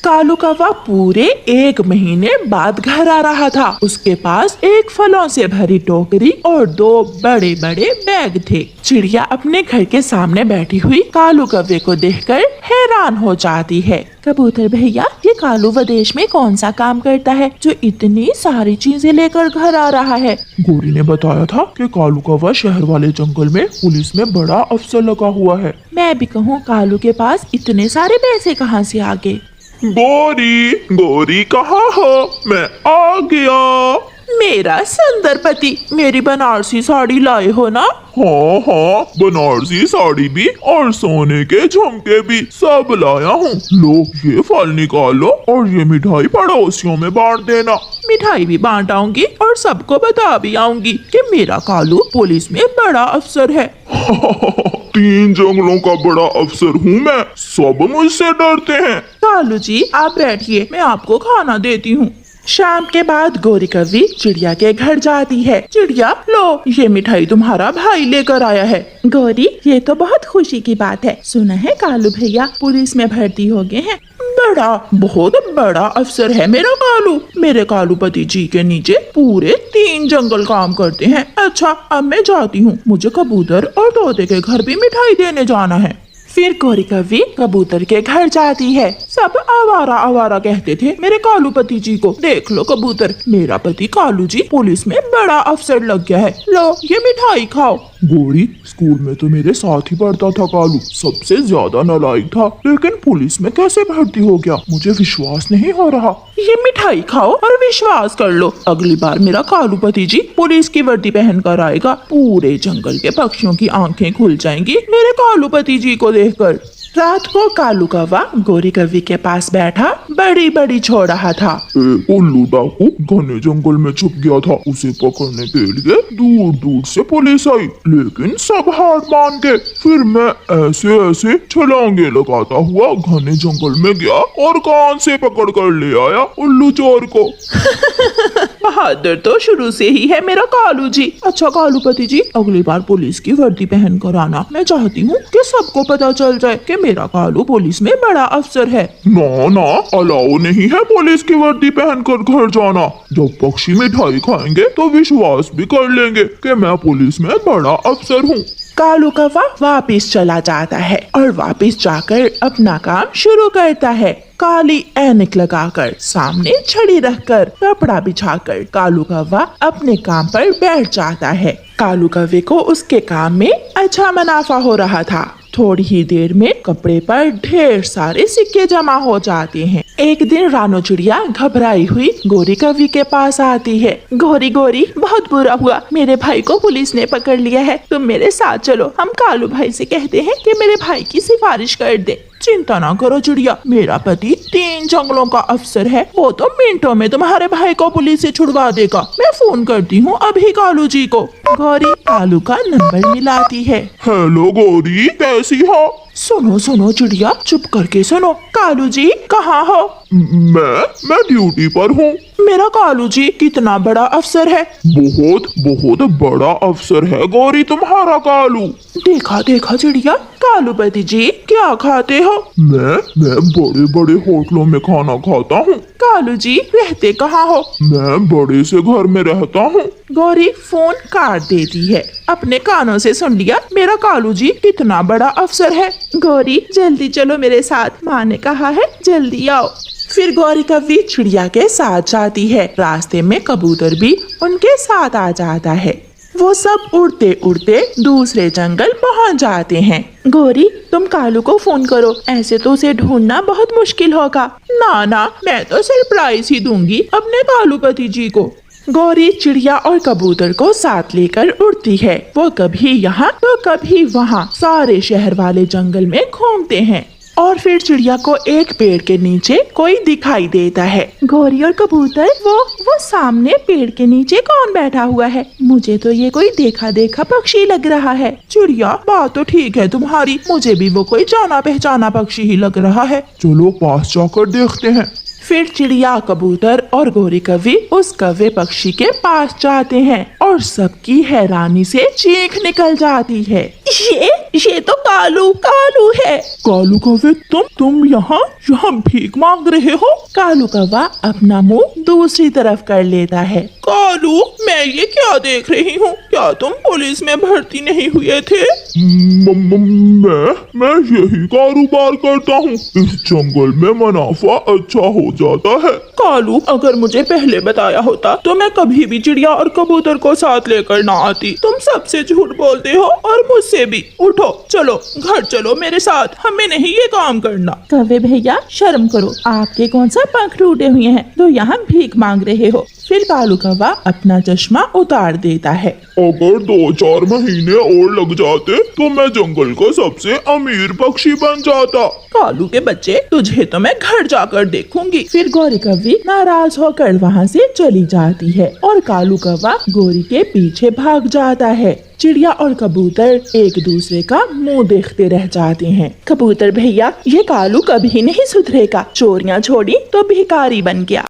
कालू कौवा पूरे 1 महीने बाद घर आ रहा था। उसके पास एक फलों से भरी टोकरी और 2 बड़े बड़े बैग थे। चिड़िया अपने घर के सामने बैठी हुई कालू कौवे को देखकर हैरान हो जाती है। कबूतर भैया, ये कालू विदेश में कौन सा काम करता है जो इतनी सारी चीजें लेकर घर आ रहा है? गोरी ने बताया था कि कालू कौवा शहर वाले जंगल में पुलिस में बड़ा अफसर लगा हुआ है। मैं भी कहूँ, कालू के पास इतने सारे पैसे कहाँ से आ गए? गोरी, गोरी कहाँ हो? मैं आ गया। मेरा सुंदर पति, मेरी बनारसी साड़ी लाए हो ना? हाँ हाँ, बनारसी साड़ी भी और सोने के झुमके भी सब लाया हूँ। लो, ये फल निकालो और ये मिठाई पड़ोसियों में बांट देना। मिठाई भी बांट आऊंगी और सबको बता भी आऊंगी कि मेरा कालू पुलिस में बड़ा अफसर है। 3 जंगलों का बड़ा अफसर हूँ मैं, सब मुझसे डरते हैं। कालू जी, आप बैठिए, मैं आपको खाना देती हूँ। शाम के बाद गोरी कौवी चिड़िया के घर जाती है। चिड़िया, लो, ये मिठाई तुम्हारा भाई लेकर आया है। गोरी, ये तो बहुत खुशी की बात है। सुना है कालू भैया पुलिस में भर्ती हो गए हैं। बहुत बड़ा अफसर है मेरा कालू। मेरे कालू पति जी के नीचे पूरे 3 जंगल काम करते हैं। अच्छा, अब मैं जाती हूँ, मुझे कबूतर और तोते के घर भी मिठाई देने जाना है। फिर गोरी कौवी कबूतर के घर जाती है। सब आवारा आवारा कहते थे मेरे कालू पति जी को। देख लो कबूतर, मेरा पति कालू जी पुलिस में बड़ा अफसर लग गया है। लो, ये मिठाई खाओ। गोरी, स्कूल में तो मेरे साथ ही पढ़ता था कालू, सबसे ज्यादा नालायक था, लेकिन पुलिस में कैसे भर्ती हो गया? मुझे विश्वास नहीं हो रहा। ये मिठाई खाओ और विश्वास कर लो। अगली बार मेरा कालू पति जी पुलिस की वर्दी पहन कर आएगा, पूरे जंगल के पक्षियों की आंखें खुल जाएंगी मेरे कालू पति जी को देखकर। रात को कालू कौवा गोरी कौवी के पास बैठा बड़ी बड़ी छो रहा था। उल्लू डाकू घने जंगल में छुप गया था। उसे पकड़ने के लिए दूर दूर से पुलिस आई, लेकिन सब हार मान गए। फिर मैं ऐसे ऐसे छलांगे लगाता हुआ घने जंगल में गया और कान से पकड़ कर ले आया उल्लू चोर को। बहादुर तो शुरू से ही है मेरा कालू जी। अच्छा कालू पति जी, अगली बार पुलिस की वर्दी पहन कर आना। मैं चाहती हूँ कि सबको पता चल जाए कि मेरा कालू पुलिस में बड़ा अफसर है। ना ना, अलाउ नहीं है पुलिस की वर्दी पहनकर घर जाना। जब पक्षी मिठाई खाएंगे तो विश्वास भी कर लेंगे कि मैं पुलिस में बड़ा अफसर हूँ। कालू कौवा वापिस चला जाता है और वापिस जाकर अपना काम शुरू करता है। काली ऐनक लगाकर, सामने छड़ी रखकर, कपड़ा बिछाकर कालू कौवा अपने काम पर बैठ जाता है। कालू कौवे को उसके काम में अच्छा मुनाफा हो रहा था। थोड़ी ही देर में कपड़े पर ढेर सारे सिक्के जमा हो जाते हैं। एक दिन रानो चिड़िया घबराई हुई गोरी कौवी के पास आती है। गोरी गोरी, बहुत बुरा हुआ, मेरे भाई को पुलिस ने पकड़ लिया है। तुम मेरे साथ चलो, हम कालू भाई से कहते हैं कि मेरे भाई की सिफारिश कर दे। चिंता ना करो चिड़िया, मेरा पति 3 जंगलों का अफसर है। वो तो मिनटों में तुम्हारे भाई को पुलिस से छुड़वा देगा। मैं फोन करती हूँ अभी कालू जी को। गोरी कालू का नंबर मिलाती है। हेलो गोरी, कैसी हो? सुनो सुनो चिड़िया, चुप करके सुनो। कालू जी कहाँ हो? मैं ड्यूटी पर हूँ। मेरा कालू जी कितना बड़ा अफसर है? बहुत बहुत बड़ा अफसर है गोरी तुम्हारा कालू। देखा देखा चिड़िया, कालू पति जी क्या खाते हो? मैं बड़े बड़े होटलों में खाना खाता हूँ। कालू जी रहते कहाँ हो? मैं बड़े से घर में रहता हूँ। गौरी फोन काट देती है। अपने कानों से सुन लिया मेरा कालू जी कितना बड़ा अफसर है। गौरी जल्दी चलो मेरे साथ, माँ ने कहा है जल्दी आओ। फिर गोरी कौवी चिड़िया के साथ जाती है। रास्ते में कबूतर भी उनके साथ आ जाता है। वो सब उड़ते उड़ते दूसरे जंगल पहुंच जाते हैं। गोरी, तुम कालू को फोन करो, ऐसे तो उसे ढूंढना बहुत मुश्किल होगा। ना ना, मैं तो सरप्राइज ही दूंगी अपने कालू पति जी को। गोरी चिड़िया और कबूतर को साथ लेकर उड़ती है। वो कभी यहाँ तो कभी वहाँ सारे शहर वाले जंगल में घूमते हैं। और फिर चिड़िया को एक पेड़ के नीचे कोई दिखाई देता है। गोरी और कबूतर, वो सामने पेड़ के नीचे कौन बैठा हुआ है? मुझे तो ये कोई देखा देखा पक्षी लग रहा है। चिड़िया, बात तो ठीक है तुम्हारी, मुझे भी वो कोई जाना पहचाना पक्षी ही लग रहा है। चलो पास जाकर देखते हैं। फिर चिड़िया, कबूतर और गोरी कौवी उस कौवे पक्षी के पास जाते हैं और सबकी हैरानी से चीख निकल जाती है। ये तो कालू कालू है। कालू कौवे, तुम यहाँ भीख मांग रहे हो? कालू कौवा अपना मुंह दूसरी तरफ कर लेता है। कालू, मैं ये क्या देख रही हूँ? क्या तुम पुलिस में भर्ती नहीं हुए थे? मैं यही कारोबार करता हूँ। इस जंगल में मुनाफा अच्छा हो जाता है। कालू, अगर मुझे पहले बताया होता तो मैं कभी भी चिड़िया और कबूतर को साथ लेकर ना आती। तुम सबसे झूठ बोलते हो और मुझसे भी। उठो, चलो घर चलो मेरे साथ, हमें नहीं ये काम करना। कौवे भैया, शर्म करो, आपके कौन सा पंख टूटे हुए हैं तो यहाँ भीख मांग रहे हो? फिर कालू कौवा अपना चश्मा उतार देता है। अगर 2-4 महीने और लग जाते तो मैं जंगल का सबसे अमीर पक्षी बन जाता। कालू के बच्चे, तुझे तो मैं घर जाकर देखूंगी। फिर गौरी कौवी नाराज होकर वहाँ से चली जाती है और कालू कौवा गौरी के पीछे भाग जाता है। चिड़िया और कबूतर एक दूसरे का मुंह देखते रह जाते हैं। कबूतर भैया, ये कालू कभी नहीं सुधरेगा, चोरियां छोड़ी तो भिखारी बन गया।